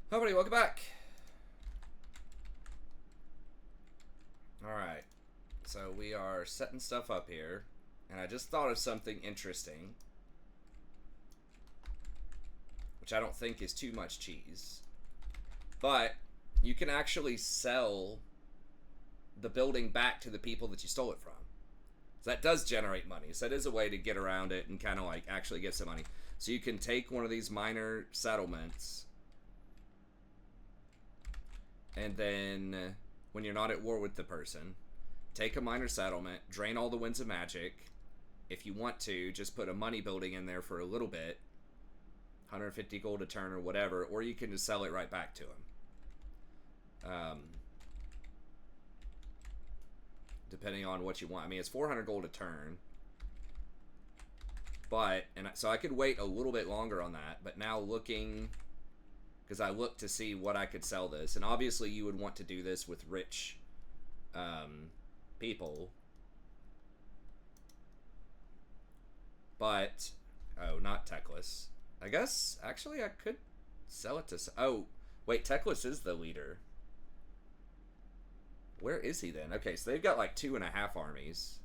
Hi, buddy. Welcome back. Alright. So we are setting stuff up here. And I just thought of something interesting. Which I don't think is too much cheese. But you can actually sell the building back to the people that you stole it from. So that does generate money. So that is a way to get around it and kind of like actually get some money. So you can take one of these minor settlements. And then when you're not at war with the person, take a minor settlement, drain all the winds of magic. If you want to, just put a money building in there for a little bit, 150 gold a turn or whatever, or you can just sell it right back to him. Depending on what you want. I mean, it's 400 gold a turn. But, and so I could wait a little bit longer on that, but now looking, because I looked to see what I could sell this, and obviously you would want to do this with rich people. But, oh, not Teclis. I guess, actually, I could sell it to, oh, wait, Teclis is the leader. Where is he then? Okay, so they've got like 2.5 armies.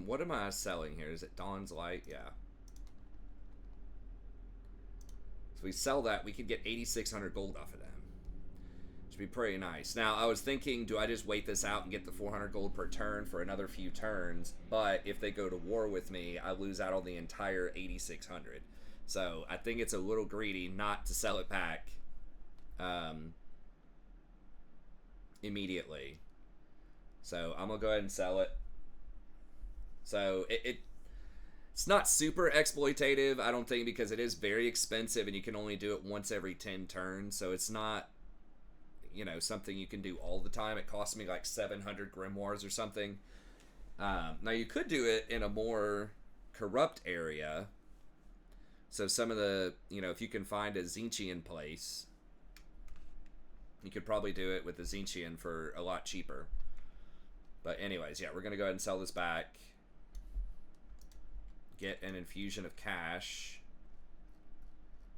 What am I selling here? Is it Dawn's Light? Yeah. So we sell that, we could get 8,600 gold off of them. Which would be pretty nice. Now, I was thinking, do I just wait this out and get the 400 gold per turn for another few turns? But if they go to war with me, I lose out on the entire 8,600. So I think it's a little greedy not to sell it back immediately. So I'm going to go ahead and sell it. So it's not super exploitative, I don't think, because it is very expensive and you can only do it once every 10 turns. So it's not, you know, something you can do all the time. It cost me like 700 grimoires or something. Now you could do it in a more corrupt area. So some of the, you know, if you can find a Tzeentchian place, you could probably do it with the Tzeentchian for a lot cheaper. But anyways, yeah, we're going to go ahead and sell this back. Get an infusion of cash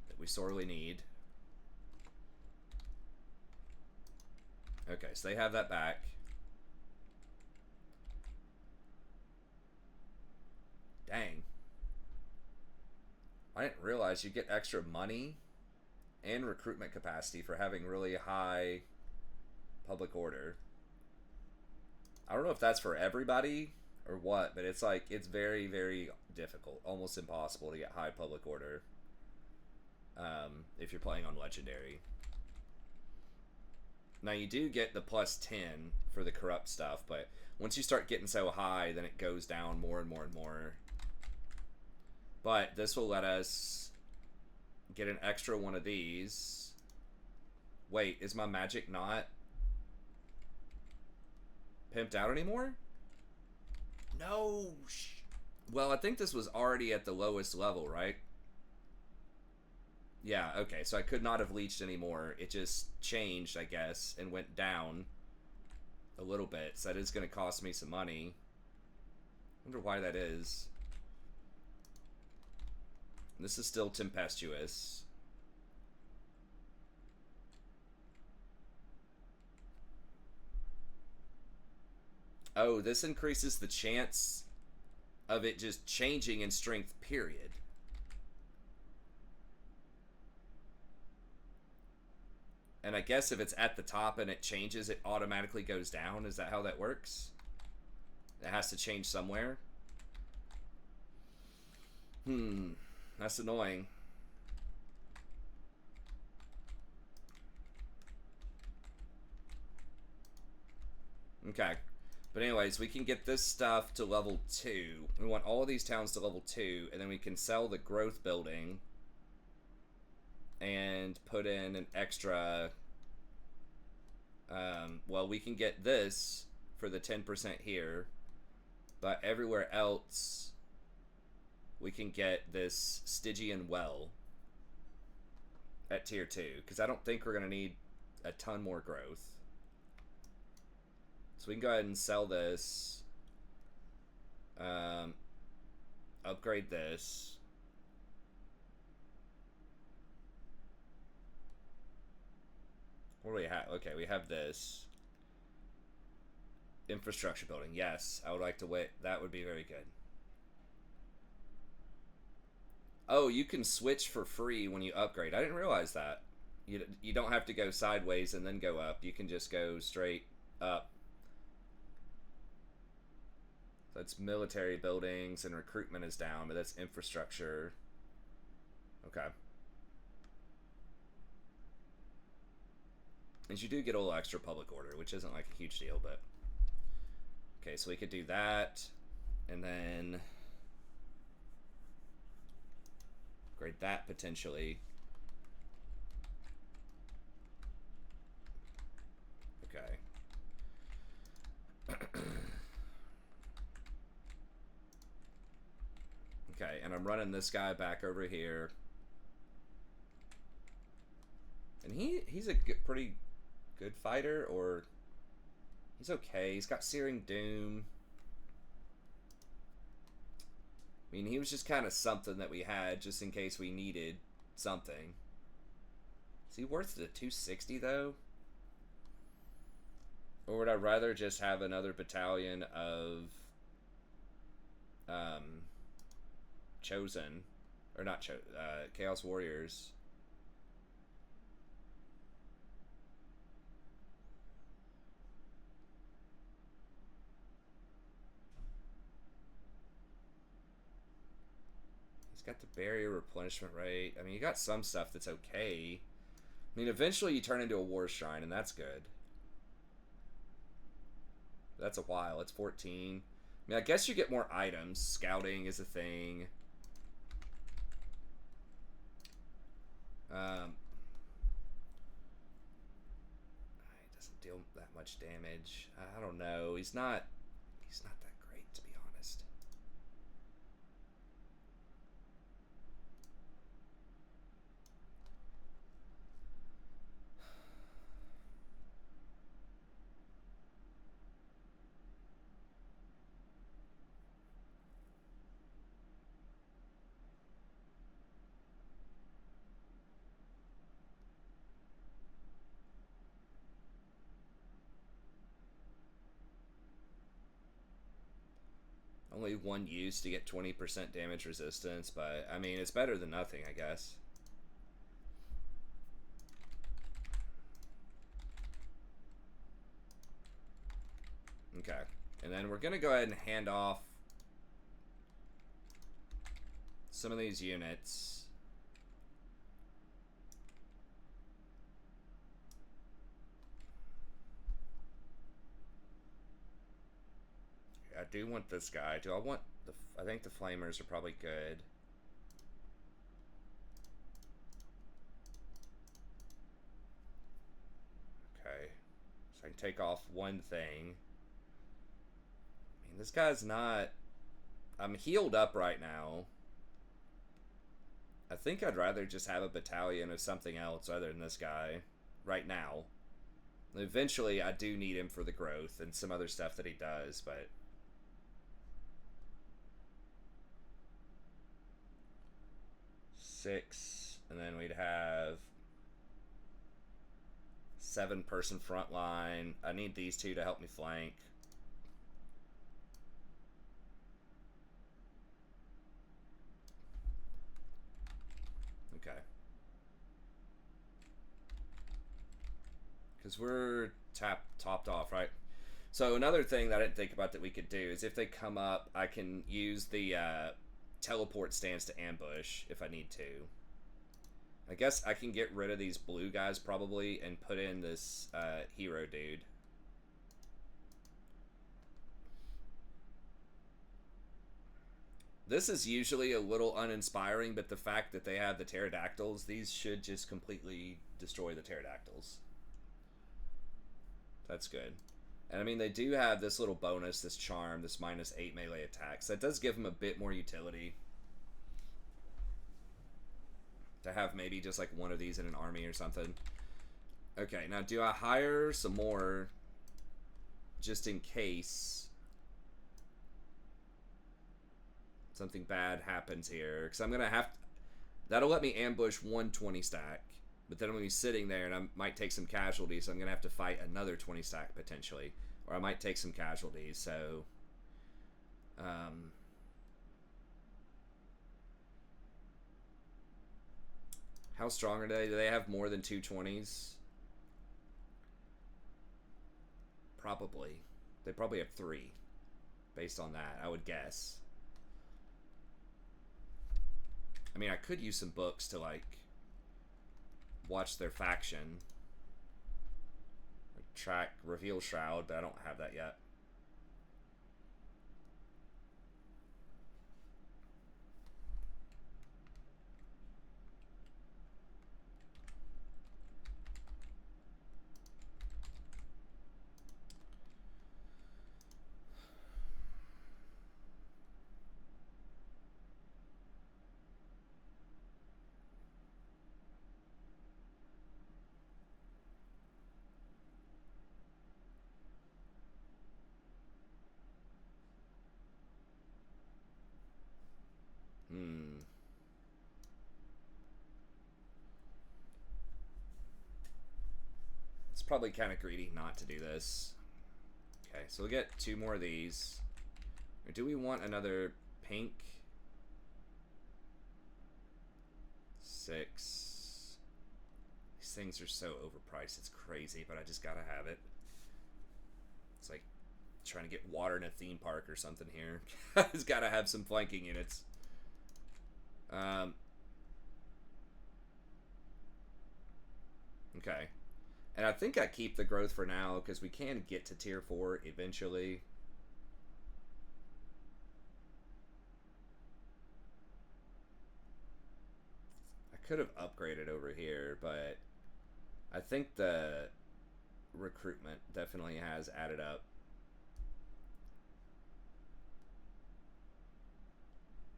that we sorely need. Okay, so they have that back. Dang. I didn't realize you get extra money and recruitment capacity for having really high public order. I don't know if that's for everybody or what, but it's like, it's very, very difficult, almost impossible to get high public order if you're playing on Legendary. Now you do get the plus 10 for the corrupt stuff, but once you start getting so high, then it goes down more and more and more. But this will let us get an extra one of these. Wait, is my magic not pimped out anymore? No. Well, I think this was already at the lowest level, right? Yeah, okay, so I could not have leeched anymore. It just changed, I guess, and went down a little bit. So that is going to cost me some money. I wonder why that is. This is still tempestuous. Oh, this increases the chance of it just changing in strength, period. And I guess if it's at the top and it changes, it automatically goes down. Is that how that works? It has to change somewhere. That's annoying. Okay. But anyways, we can get this stuff to level 2. We want all of these towns to level 2, and then we can sell the growth building and put in an extra, well, we can get this for the 10% here, but everywhere else we can get this Stygian well at tier 2, because I don't think we're going to need a ton more growth. So we can go ahead and sell this, upgrade this, Okay, we have this. Infrastructure building. Yes, I would like to wait. That would be very good. Oh, you can switch for free when you upgrade. I didn't realize that. You don't have to go sideways and then go up. You can just go straight up. That's military buildings and recruitment is down, but that's infrastructure. Okay. And you do get a little extra public order, which isn't like a huge deal, but... Okay, so we could do that. And then... upgrade that, potentially. Okay. Okay, and I'm running this guy back over here. And he's a pretty good fighter, or... he's okay. He's got Searing Doom. I mean, he was just kind of something that we had just in case we needed something. Is he worth the 260, though? Or would I rather just have another battalion of... Chosen. Or not Chaos Warriors. Got the barrier replenishment rate. I mean, you got some stuff that's okay. I mean, eventually you turn into a war shrine, and that's good. That's a while. It's 14. I mean, I guess you get more items. Scouting is a thing. It doesn't deal that much damage. I don't know. He's not that great, to be honest. Only one use to get 20% damage resistance, but I mean, it's better than nothing, I guess. Okay, and then we're gonna go ahead and hand off some of these units. I do want this guy. Do I want the... I think the flamers are probably good. Okay. So I can take off one thing. I mean, this guy's not... I'm healed up right now. I think I'd rather just have a battalion of something else other than this guy. Right now. Eventually, I do need him for the growth and some other stuff that he does, but... 6, and then we'd have 7-person front line. I need these two to help me flank. Okay. Because we're topped off, right? So another thing that I didn't think about that we could do is if they come up, I can use the teleport stance to ambush if I need to. I guess I can get rid of these blue guys probably and put in this hero dude. This is usually a little uninspiring, but the fact that they have the pterodactyls, these should just completely destroy the pterodactyls. That's good. And I mean, they do have this little bonus, this charm, this -8 melee attacks. That does give them a bit more utility. To have maybe just like one of these in an army or something. Okay, now do I hire some more just in case something bad happens here? Because I'm going to have to... That'll let me ambush 120 stack. But then I'm going to be sitting there and I might take some casualties. So I'm going to have to fight another 20 stack potentially. Or I might take some casualties. So... how strong are they? Do they have more than 220s? Probably. They probably have 3. Based on that, I would guess. I mean, I could use some books to, like, watch their faction. Track Reveal Shroud, but I don't have that yet. It's probably kind of greedy not to do this. Okay, so we'll get 2 more of these. Or do we want another pink? 6. These things are so overpriced, it's crazy, but I just gotta have it. It's like trying to get water in a theme park or something here. I just gotta have some flanking units. Okay. And I think I keep the growth for now because we can get to tier 4 eventually. I could have upgraded over here, but I think the recruitment definitely has added up.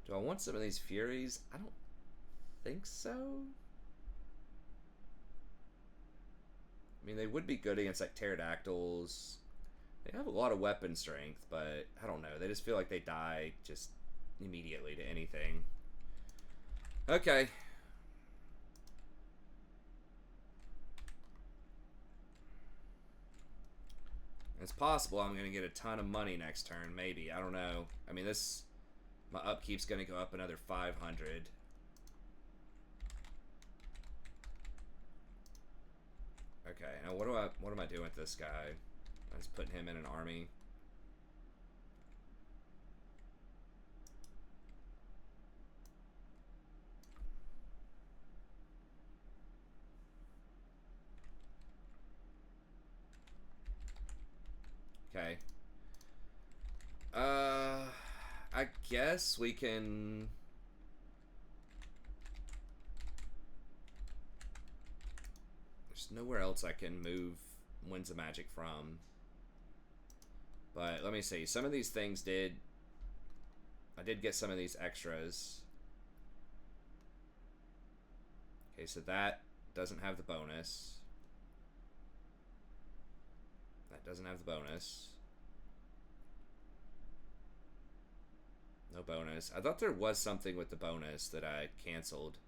Do I want some of these Furies? I don't think so. I mean, they would be good against like pterodactyls. They have a lot of weapon strength, but I don't know. They just feel like they die just immediately to anything. Okay. It's possible I'm going to get a ton of money next turn, maybe. I don't know. I mean, this... my upkeep's going to go up another 500. Okay, now what am I doing with this guy? I'm just putting him in an army. Okay. I guess we can... there's nowhere else I can move Winds of Magic from. But let me see. Some of these things did... I did get some of these extras. Okay, so that doesn't have the bonus. That doesn't have the bonus. No bonus. I thought there was something with the bonus that I canceled.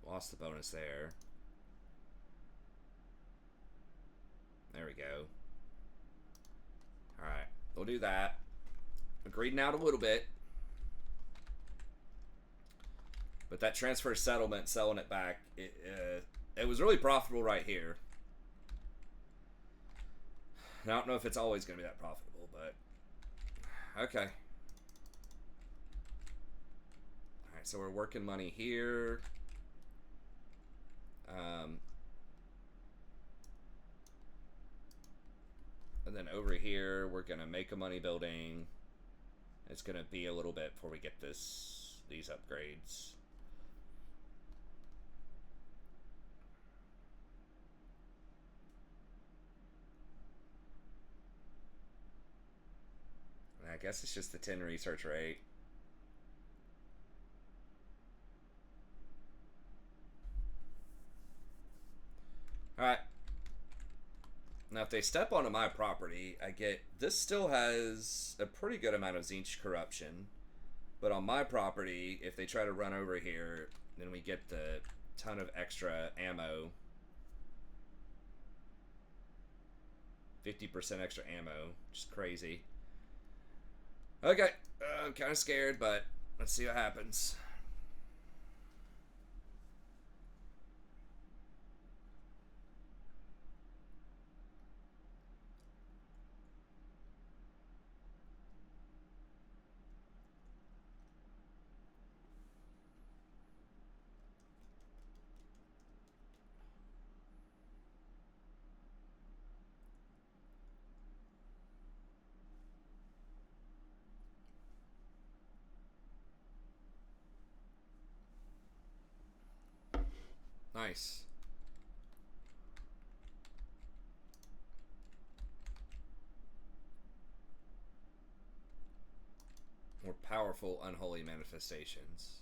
Lost the bonus there. There we go. Alright, we'll do that. Agreed out a little bit. But that transfer settlement, selling it back, it was really profitable right here. I don't know if it's always going to be that profitable, but... okay. Alright, so we're working money here. And then over here, we're going to make a money building. It's going to be a little bit before we get these upgrades. And I guess it's just the 10 research rate. Alright. Now, if they step onto my property, I get... This still has a pretty good amount of Tzeentch corruption. But on my property, if they try to run over here, then we get the ton of extra ammo. 50% extra ammo. Just crazy. Okay. I'm kind of scared, but let's see what happens. Nice. More powerful unholy manifestations.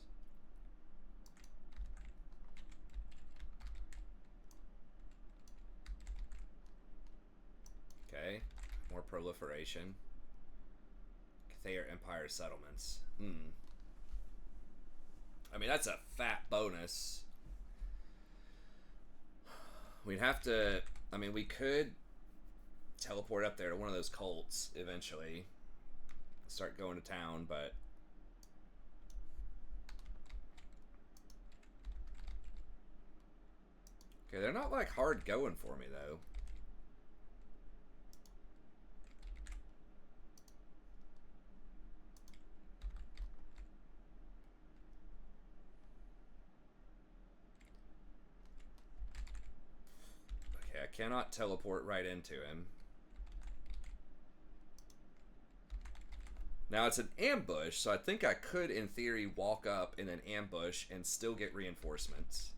Okay. More proliferation. Thayer Empire settlements. I mean, that's a fat bonus. We'd have to... I mean, we could teleport up there to one of those cults eventually. Start going to town, but... Okay, they're not, like, hard going for me, though. Okay, I cannot teleport right into him. Now, it's an ambush, so I think I could, in theory, walk up in an ambush and still get reinforcements.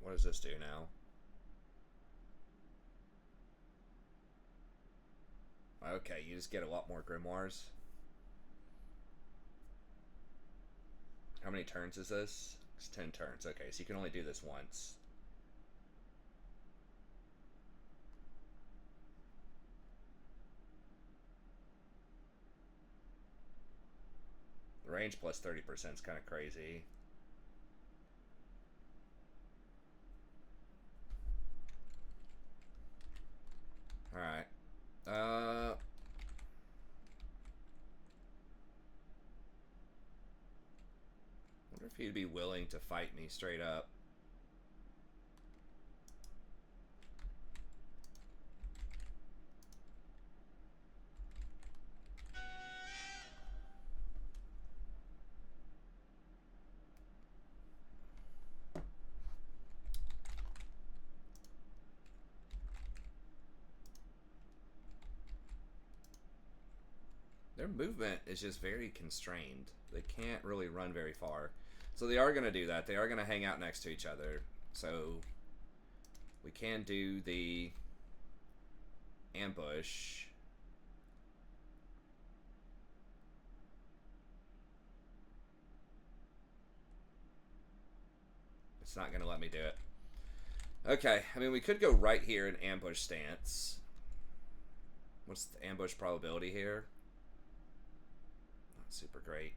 What does this do now? Okay, you just get a lot more grimoires. How many turns is this? It's 10 turns. Okay, so you can only do this once. The range plus 30% is kind of crazy. Alright. Wonder if he'd be willing to fight me straight up. Their movement is just very constrained. They can't really run very far. So they are going to do that. They are going to hang out next to each other. So we can do the ambush. It's not going to let me do it. Okay, I mean, we could go right here in ambush stance. What's the ambush probability here? Not super great,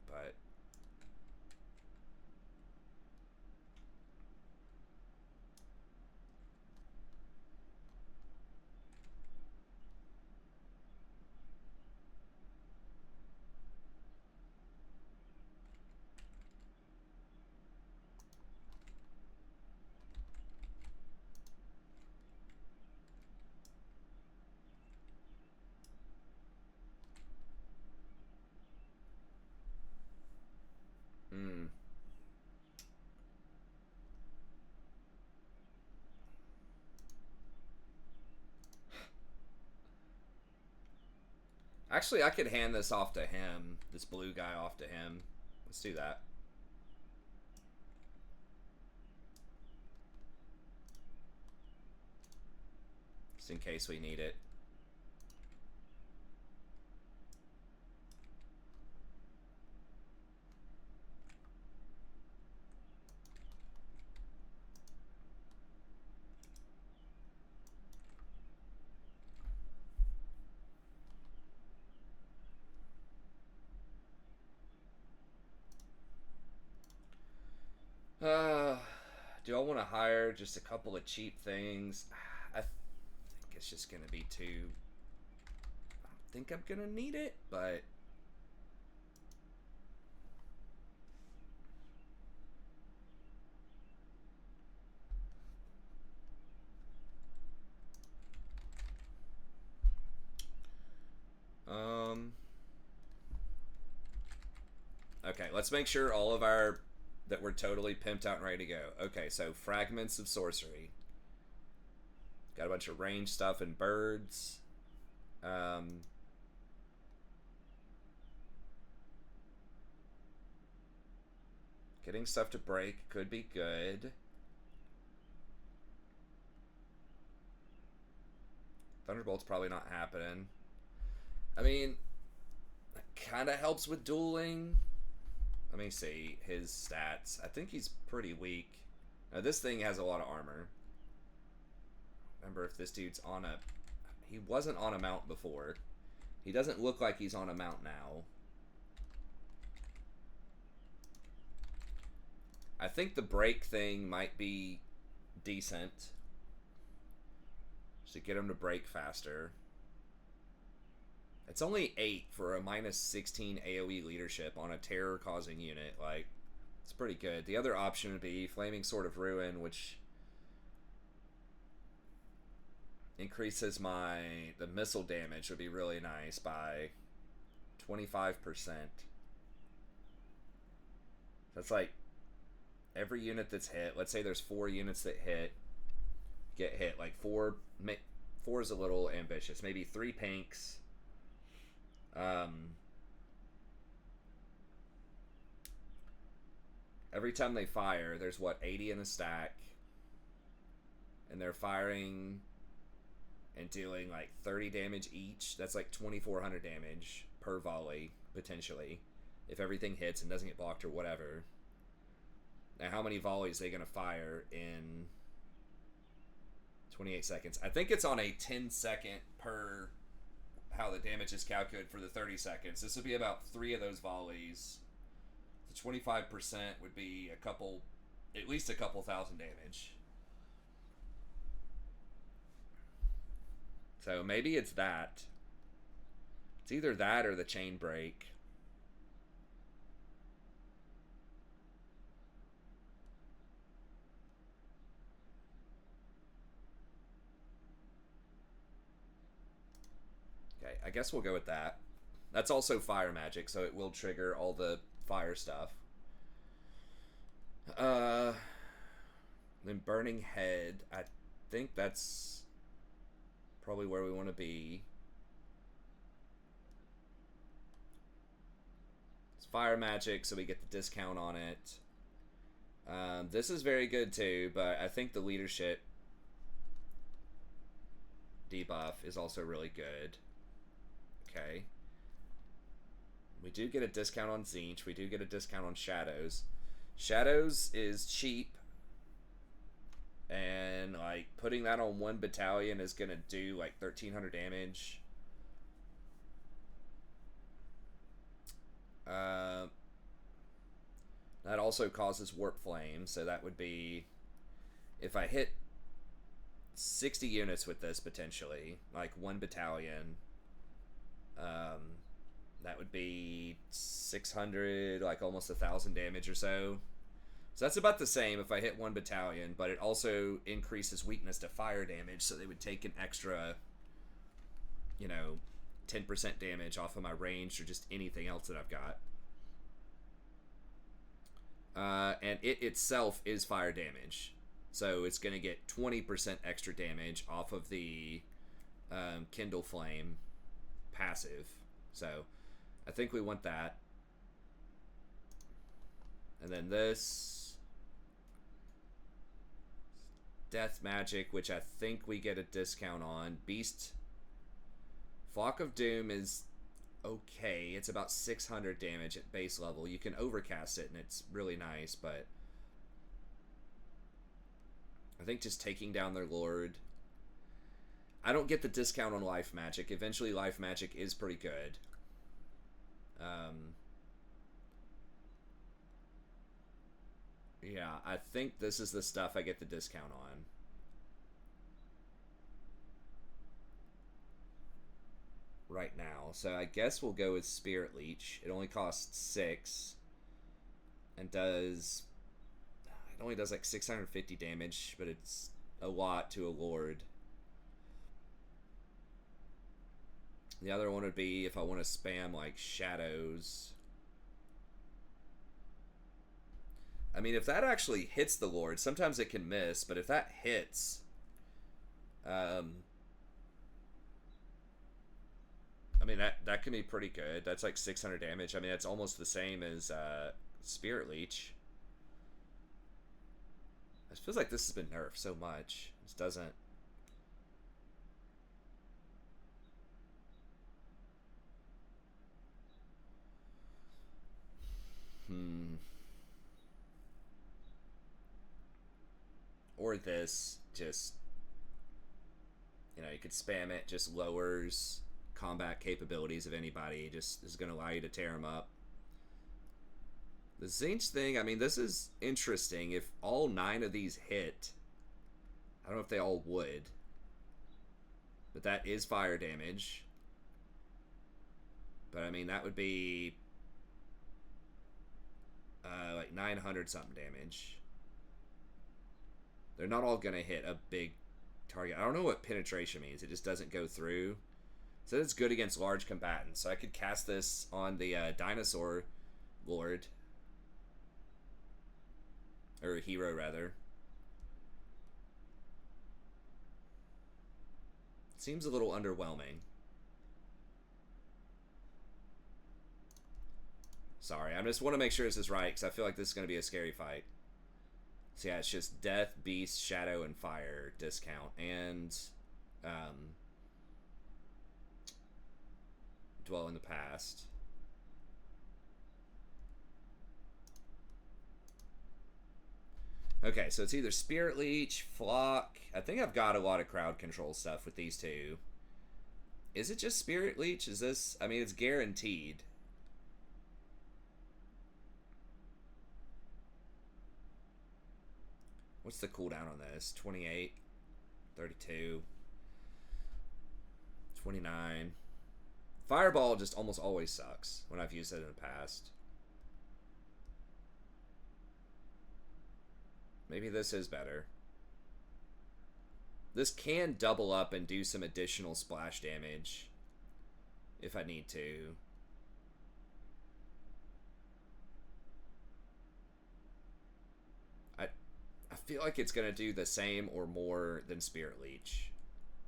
but... Actually, I could hand this off to him. This blue guy off to him. Let's do that. Just in case we need it. Uh, do I want to hire just a couple of cheap things? I think it's just gonna be too. I don't think I'm gonna need it, but um. Okay, let's make sure all of our that we're totally pimped out and ready to go. Okay, so fragments of sorcery. Got a bunch of range stuff and birds. Um, Getting stuff to break could be good. Thunderbolt's probably not happening. I mean, it kind of helps with dueling. Let me see his stats. I think he's pretty weak. Now, this thing has a lot of armor. Remember if this dude's on a... He wasn't on a mount before. He doesn't look like he's on a mount now. I think the break thing might be decent. Just to get him to break faster. It's only 8 for a minus 16 AoE leadership on a terror-causing unit. Like, it's pretty good. The other option would be Flaming Sword of Ruin, which increases the missile damage would be really nice by 25%. That's like every unit that's hit. Let's say there's 4 units that get hit. Like 4 is a little ambitious. Maybe 3 pinks. Every time they fire, there's what, 80 in a stack, and they're firing and dealing like 30 damage each. That's like 2,400 damage per volley potentially if everything hits and doesn't get blocked or whatever. Now, how many volleys are they gonna fire in 28 seconds? I think it's on a 10-second per how the damage is calculated for the 30 seconds. This would be about 3 of those volleys. The 25% would be at least a couple thousand damage. So maybe it's that. It's either that or the chain break. Okay, I guess we'll go with that. That's also fire magic, so it will trigger all the fire stuff. Then Burning Head. I think that's probably where we want to be. It's fire magic, so we get the discount on it. This is very good too, but I think the leadership debuff is also really good. Okay. We do get a discount on Tzeentch. We do get a discount on Shadows. Shadows is cheap. And, like, putting that on 1 battalion is going to do, like, 1,300 damage. That also causes Warp Flame. So that would be... If I hit 60 units with this, potentially, like 1 battalion... that would be 600, like almost 1,000 damage or so. So that's about the same if I hit 1 battalion, but it also increases weakness to fire damage, so they would take an extra, 10% damage off of my range or just anything else that I've got. And it itself is fire damage. So it's going to get 20% extra damage off of the Kindle Flame passive. So I think we want that. And then this Death Magic, which I think we get a discount on. Beast Flock of Doom is okay. It's about 600 damage at base level. You can overcast it and it's really nice, but I think just taking down their lord. I don't get the discount on Life Magic. Eventually Life Magic is pretty good. Yeah, I think this is the stuff I get the discount on. Right now. So I guess we'll go with Spirit Leech. It only costs 6 and does it only does like 650 damage, but it's a lot to a lord. The other one would be if I want to spam like shadows. I mean, if that actually hits the lord, sometimes it can miss, but if that hits, um, I mean that can be pretty good. That's like 600 damage. I mean, that's almost the same as Spirit Leech. It feels like this has been nerfed so much. This doesn't. Or this just, you could spam it. Just lowers combat capabilities of anybody. Just is going to allow you to tear them up. The Tzeentch thing, I mean, this is interesting. If all 9 of these hit, I don't know if they all would, but that is fire damage. But I mean, that would be like 900 something damage. They're not all gonna hit a big target. I don't know what penetration means. It just doesn't go through. So it's good against large combatants. So I could cast this on the dinosaur lord, or hero rather. Seems a little underwhelming. Sorry, I just want to make sure this is right because I feel like this is going to be a scary fight. So yeah, it's just Death, Beast, Shadow, and Fire discount, and Dwell in the Past. Okay, so it's either Spirit Leech, Flock. I think I've got a lot of crowd control stuff with these two. Is it just Spirit Leech? Is this... I mean, it's guaranteed. What's the cooldown on this? 28, 32, 29. Fireball just almost always sucks when I've used it in the past. Maybe this is better. This can double up and do some additional splash damage if I need to. I feel like it's going to do the same or more than Spirit Leech.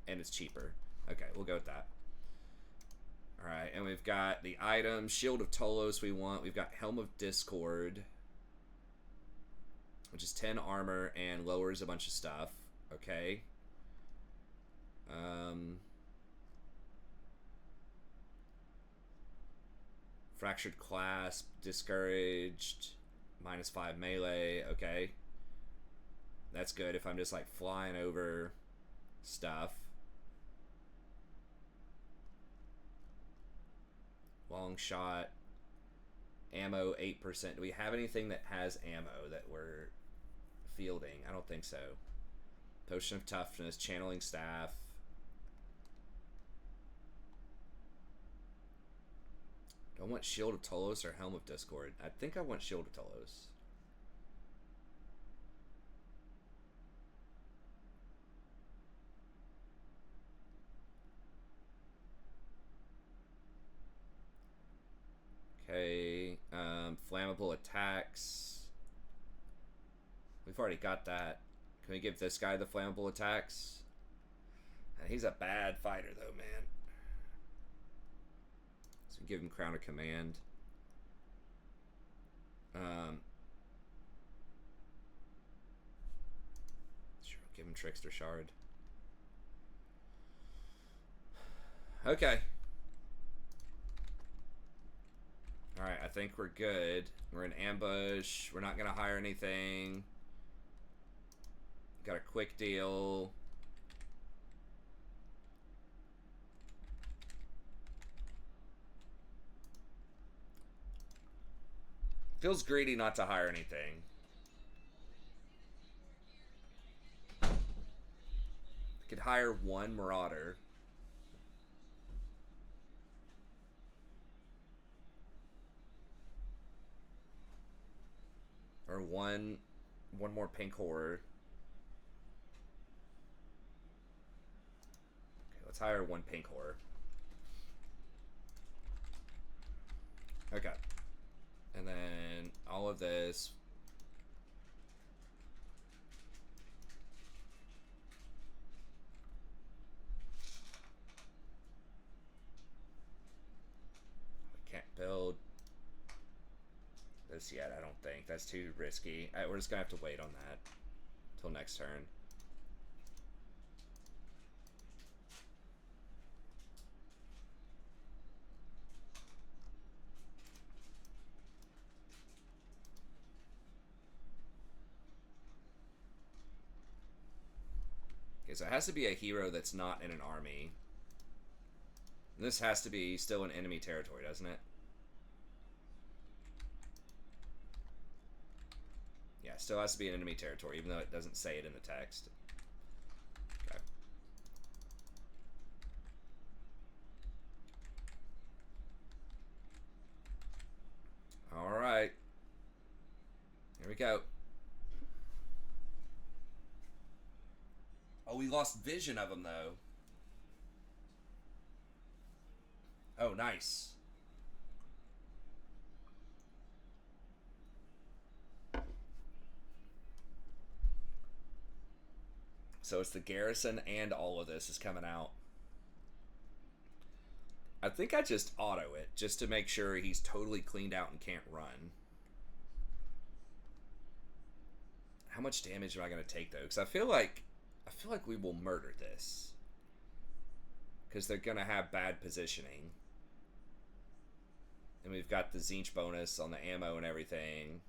And it's cheaper. Okay, we'll go with that. Alright, and we've got the item, Shield of Tolos we want. We've got Helm of Discord, which is 10 armor and lowers a bunch of stuff. Okay. Fractured Clasp, Discouraged, -5 melee. Okay. That's good if I'm just like flying over stuff. Long shot. Ammo 8%. Do we have anything that has ammo that we're fielding? I don't think so. Potion of Toughness, Channeling Staff. Do I want Shield of Tolos or Helm of Discord? I think I want Shield of Tolos. Okay, flammable attacks. We've already got that. Can we give this guy the flammable attacks? He's a bad fighter though, man. So give him Crown of Command. Sure, give him Trickster Shard. Okay. Alright, I think we're good. We're in ambush. We're not going to hire anything. Got a quick deal. Feels greedy not to hire anything. Could hire one Marauder. Or one more Pink Horror. Okay, let's hire one Pink Horror. Okay. And then all of this. We can't build this yet, I don't think. That's too risky. We're just going to have to wait on that till next turn. Okay, so it has to be a hero that's not in an army. And this has to be still in enemy territory, doesn't it? Yeah, still has to be in enemy territory, even though it doesn't say it in the text. Okay. Alright. Here we go. Oh, we lost vision of him, though. Oh, nice. So it's the garrison and all of this is coming out. I think I just auto it just to make sure he's totally cleaned out and can't run. How much damage am I going to take, though? Because I feel like we will murder this. Because they're going to have bad positioning. And we've got the Tzeentch bonus on the ammo and everything.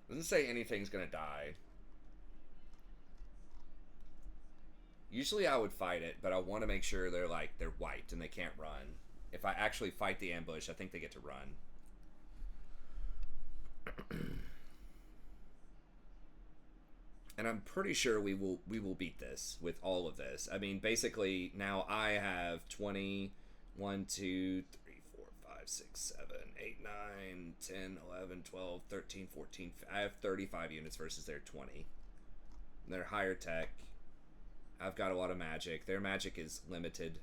Doesn't say anything's going to die. Usually I would fight it, but I want to make sure they're wiped and they can't run. If I actually fight the ambush, I think they get to run. And I'm pretty sure we will beat this with all of this. I mean, basically, now I have 20, 1, 2, 3, 4, 5, 6, 7, 8, 9, 10, 11, 12, 13, 14. I have 35 units versus their 20. And they're higher tech. I've got a lot of magic. Their magic is limited.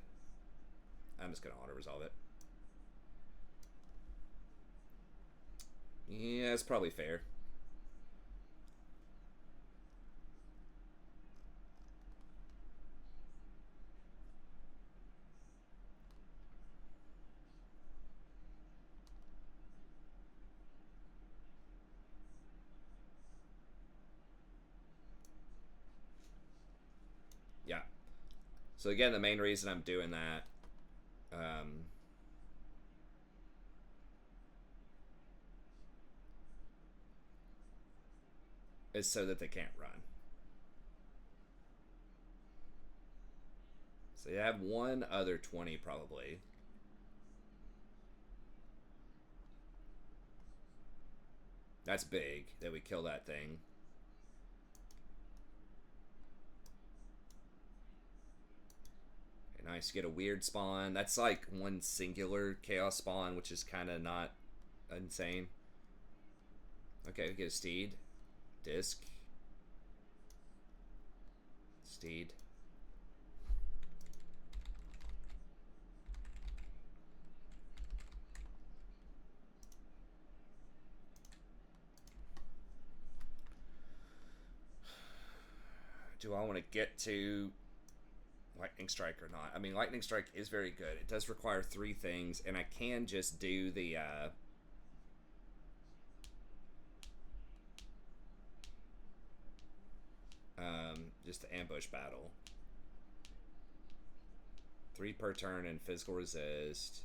I'm just going to auto-resolve it. Yeah, it's probably fair. Yeah. So again, the main reason I'm doing that is so that they can't run. So you have one other 20 probably. That's big that we kill that thing. Okay, nice. Get a weird spawn. That's like one singular chaos spawn, which is kind of not insane. Okay, we get a steed. Disc. Steed. Do I want to get to Lightning Strike or not? I mean, Lightning Strike is very good. It does require 3 things, and I can just do the just the ambush battle. 3 per turn and physical resist.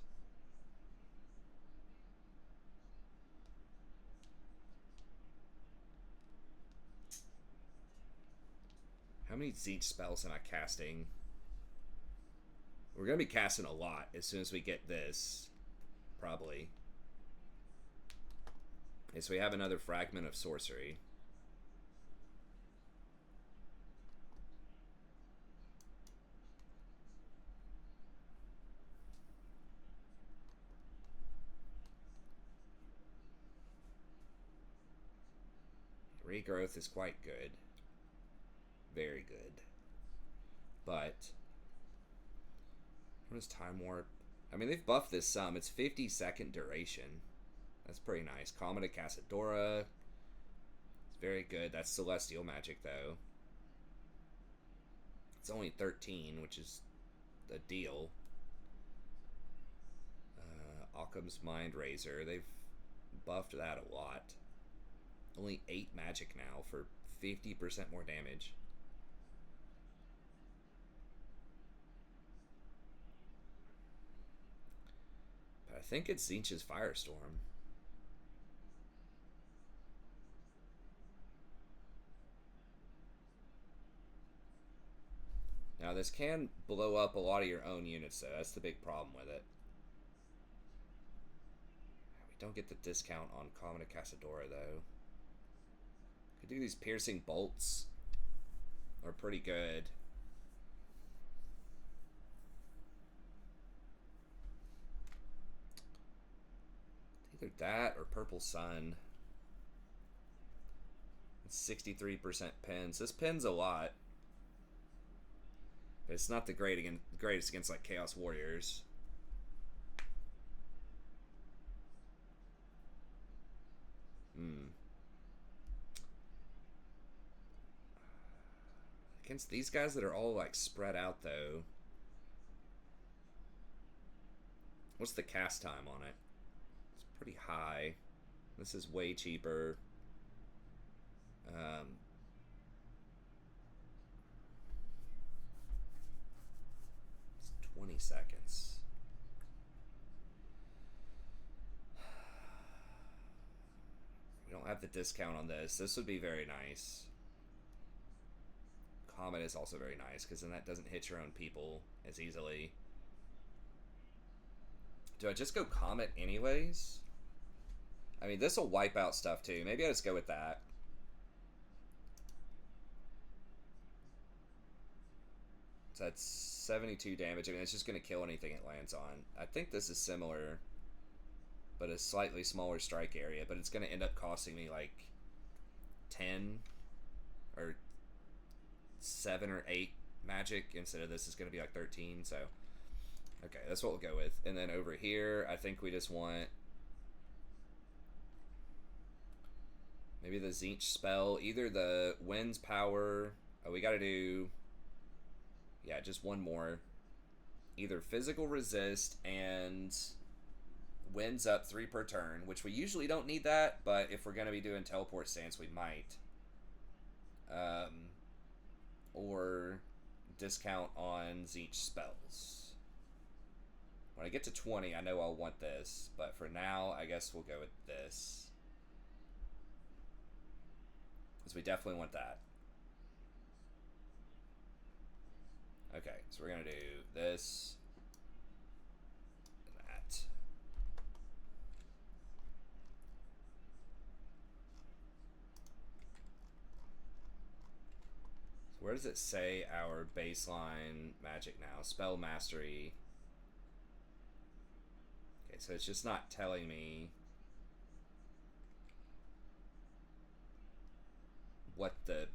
How many Tzeentch spells am I casting? We're going to be casting a lot as soon as we get this. Probably. Okay, so we have another fragment of sorcery. Regrowth is quite good. Very good. But what is Time Warp? I mean, they've buffed this some. It's 50-second duration. That's pretty nice. Comet of Casadora. It's very good. That's Celestial Magic, though. It's only 13, which is a deal. Occam's Mind Razor. They've buffed that a lot. Only 8 magic now for 50% more damage. But I think it's Tzeentch's Firestorm. Now this can blow up a lot of your own units though. That's the big problem with it. We don't get the discount on Comet of Casadora though. Could do these piercing bolts. Are pretty good. Either that or Purple Sun. It's 63% pins. This pins a lot. But it's not the greatest against like Chaos Warriors. Against these guys that are all like spread out though. What's the cast time on it? It's pretty high. This is way cheaper. It's 20 seconds. We don't have the discount on this. This would be very nice. Comet is also very nice because then that doesn't hit your own people as easily. Do I just go Comet anyways? I mean, this will wipe out stuff too. Maybe I just go with that. So that's 72 damage. I mean, it's just going to kill anything it lands on. I think this is similar, but a slightly smaller strike area. But it's going to end up costing me like 10 or 7 or 8 magic instead of this is going to be like 13. So, okay, that's what we'll go with. And then over here, I think we just want maybe the Tzeentch spell. Either the Wind's Power. Oh, we got to do... Yeah, just one more. Either Physical Resist and Winds up 3 per turn, which we usually don't need that, but if we're going to be doing Teleport Stance, we might. Or discount on Tzeentch spells. When I get to 20, I know I'll want this, but for now, I guess we'll go with this. Because we definitely want that. Okay, so we're going to do this and that. So where does it say our baseline magic now? Spell Mastery. Okay, so it's just not telling me what the...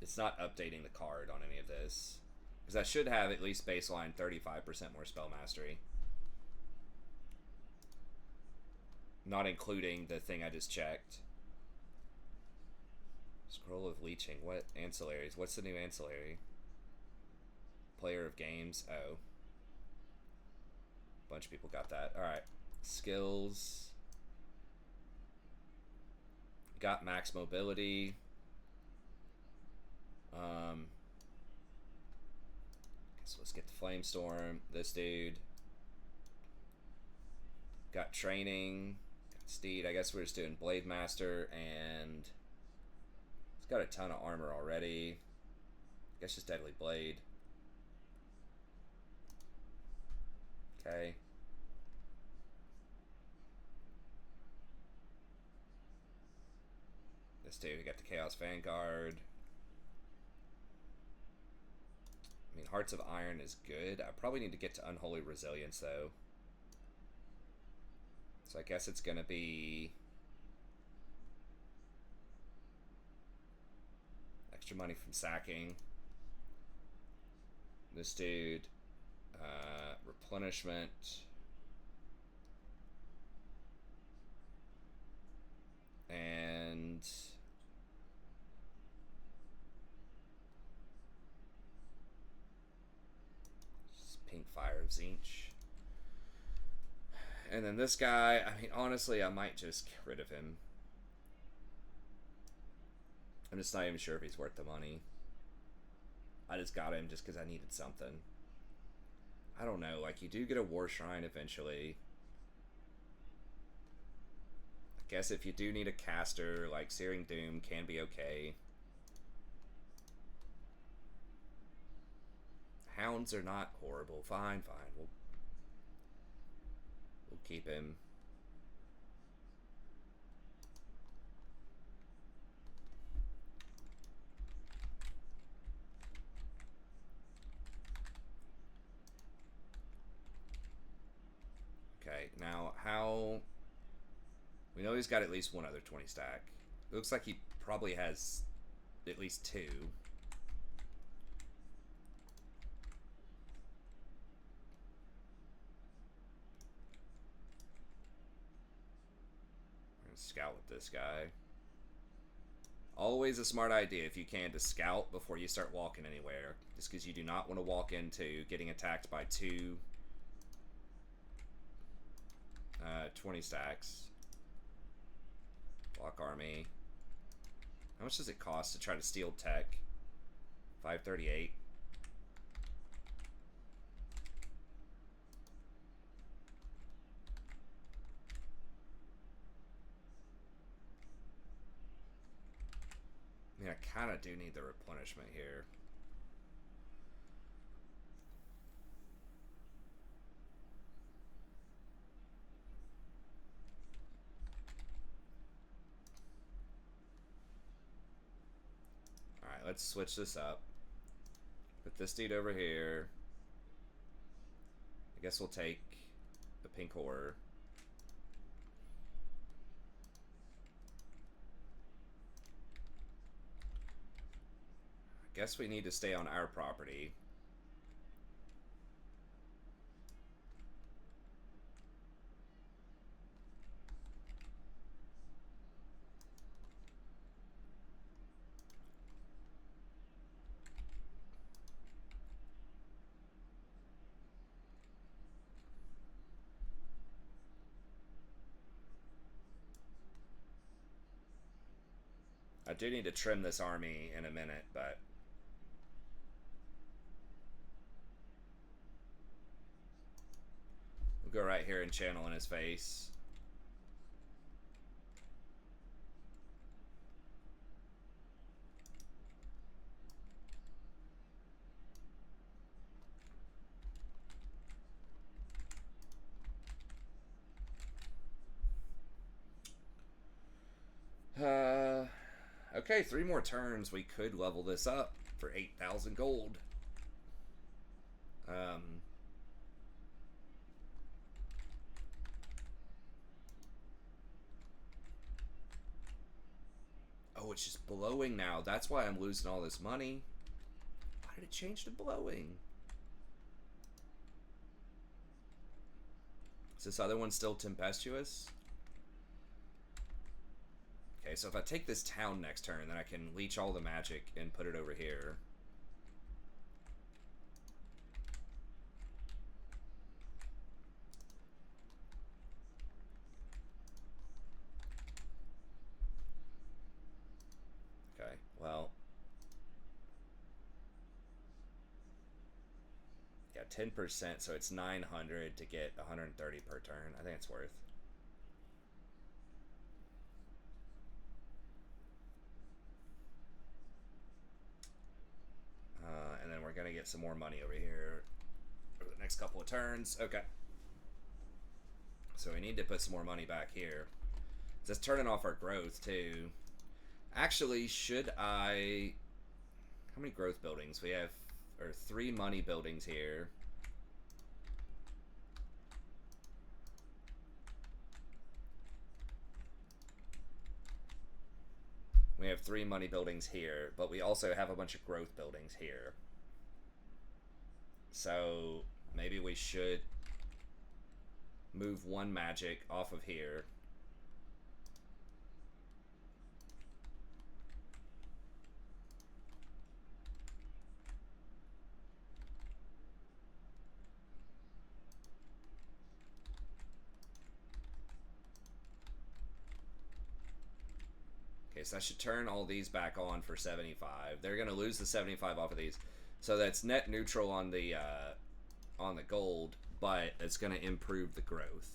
It's not updating the card on any of this. Because I should have at least baseline 35% more spell mastery. Not including the thing I just checked. Scroll of Leeching. What ancillaries? What's the new ancillary? Player of Games. Oh. Bunch of people got that. Alright. Skills. Got max mobility. So let's get the Flamestorm. This dude. Got training. Got Steed. I guess we're just doing Blade Master, and it's got a ton of armor already. I guess just Deadly Blade. Okay. This dude, we got the Chaos Vanguard. I mean, Hearts of Iron is good. I probably need to get to Unholy Resilience, though. So I guess it's going to be... Extra money from sacking. This dude, replenishment. And pink fire of Tzeentch. And then this guy, I mean, honestly, I might just get rid of him. I'm just not even sure if he's worth the money. I just got him just because I needed something. I don't know, like, you do get a war shrine eventually. I guess if you do need a caster, like, Searing Doom can be okay. Hounds are not horrible. Fine, fine. We'll keep him. Okay, now how... We know he's got at least one other 20 stack. It looks like he probably has at least two. We're gonna scout with this guy. Always a smart idea, if you can, to scout before you start walking anywhere. Just because you do not want to walk into getting attacked by two 20 stacks. Block army. How much does it cost to try to steal tech? 538. I mean, I kind of do need the replenishment here. Alright, let's switch this up. Put this dude over here. I guess we'll take the pink horror. I guess we need to stay on our property. I do need to trim this army in a minute, but we'll go right here and channel in his face. Okay, 3 more turns. We could level this up for 8,000 gold. Oh, it's just blowing now. That's why I'm losing all this money. Why did it change to blowing? Is this other one still tempestuous? Okay, so if I take this town next turn, then I can leech all the magic and put it over here. Okay, well. Yeah, 10%, so it's 900 to get 130 per turn. I think it's worth. And then we're going to get some more money over here for the next couple of turns. Okay. So we need to put some more money back here. Just turning off our growth, too. Actually, should I... How many growth buildings? We have... Or 3 money buildings here. We We have 3 money buildings here, but we also have a bunch of growth buildings here. So maybe we should move 1 magic off of here. Okay, so I should turn all these back on for 75. They're going to lose the 75 off of these. So that's net neutral on the gold, but it's going to improve the growth.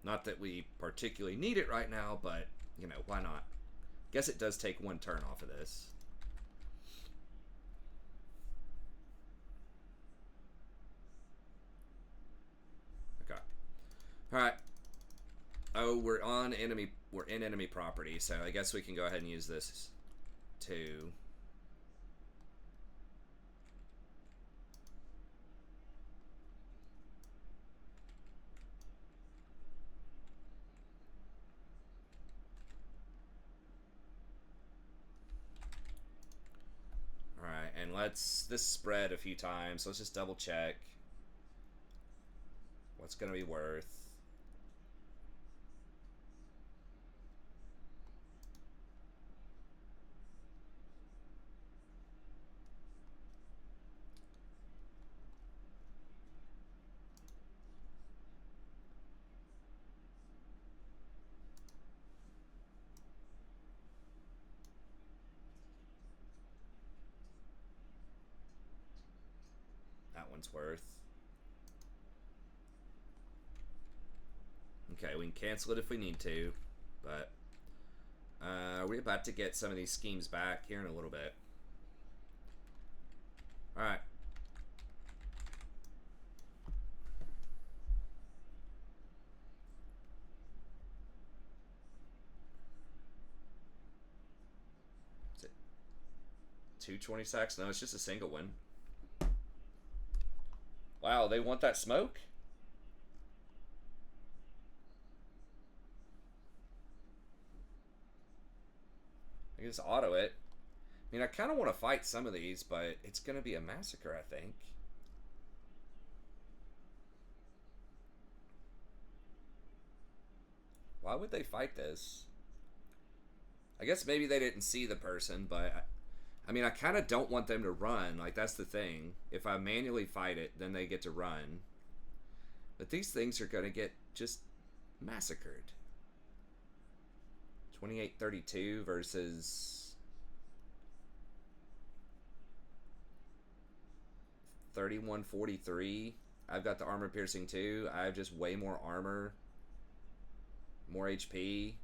Not that we particularly need it right now, but, you know, why not? Guess it does take 1 turn off of this. Okay. Alright. Oh, we're in enemy property, so I guess we can go ahead and use this too. Alright, and this spread a few times, so let's just double check what's gonna be worth. That one's worth. Okay, we can cancel it if we need to, but we're about to get some of these schemes back here in a little bit. Alright. Is it 220 sacks? No, it's just a single one. Wow, they want that smoke? I can just auto it. I mean, I kind of want to fight some of these, but it's going to be a massacre, I think. Why would they fight this? I guess maybe they didn't see the person, but I mean, I kind of don't want them to run. Like, that's the thing. If I manually fight it, then they get to run. But these things are going to get just massacred. 28-32 versus 31-43. I've got the armor piercing too. I have just way more armor. More HP.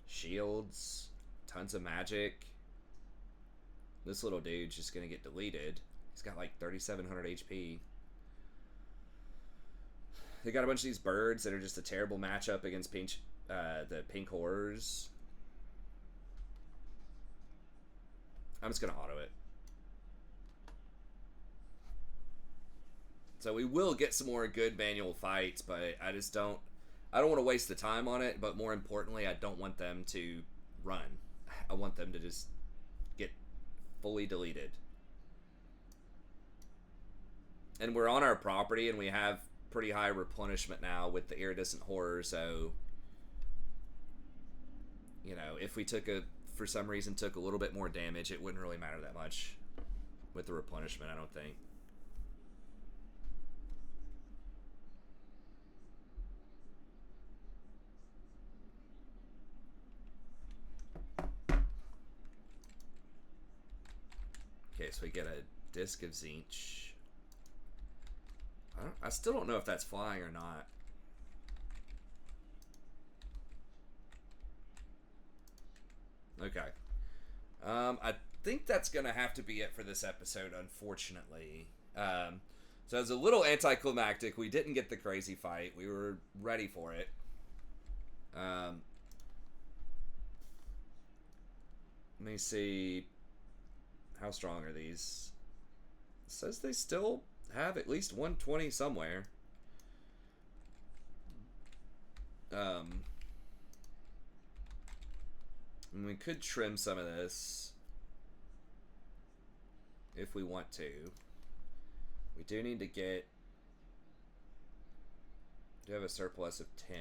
Shields. Tons of magic. This little dude's just gonna get deleted. He's got like 3,700 HP. They got a bunch of these birds that are just a terrible matchup against the pink horrors. I'm just gonna auto it. So we will get some more good manual fights, but I don't want to waste the time on it, but more importantly, I don't want them to run. I want them to just get fully deleted. And we're on our property, and we have pretty high replenishment now with the iridescent horror, so, you know, if we for some reason took a little bit more damage, it wouldn't really matter that much with the replenishment, I don't think. Okay, so we get a disc of Tzeentch. I still don't know if that's flying or not. Okay. I think that's going to have to be it for this episode, unfortunately. So it was a little anticlimactic. We didn't get the crazy fight. We were ready for it. Let me see. How strong are these? It says they still have at least 120 somewhere. And we could trim some of this if we want to. We do need to get... We do have a surplus of 10.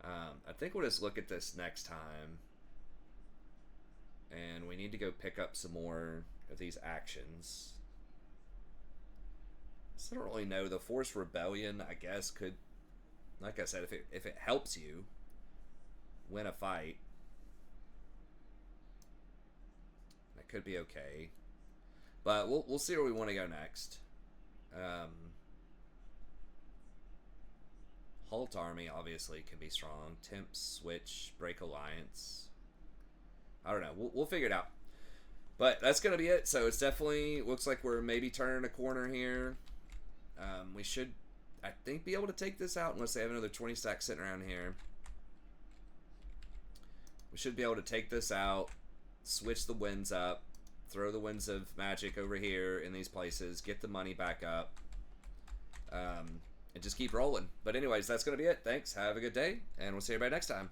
I think we'll just look at this next time. And we need to go pick up some more of these actions. So I don't really know. The Forced Rebellion, I guess, could... Like I said, if it helps you win a fight, that could be okay. But we'll see where we want to go next. Halt Army obviously can be strong. Temp, Switch, Break Alliance. I don't know. We'll figure it out. But that's going to be it. So it's definitely looks like we're maybe turning a corner here. We should, I think, be able to take this out unless they have another 20 stacks sitting around here. We should be able to take this out, switch the winds up, throw the Winds of Magic over here in these places, get the money back up, and just keep rolling. But anyways, that's going to be it. Thanks. Have a good day, and we'll see everybody next time.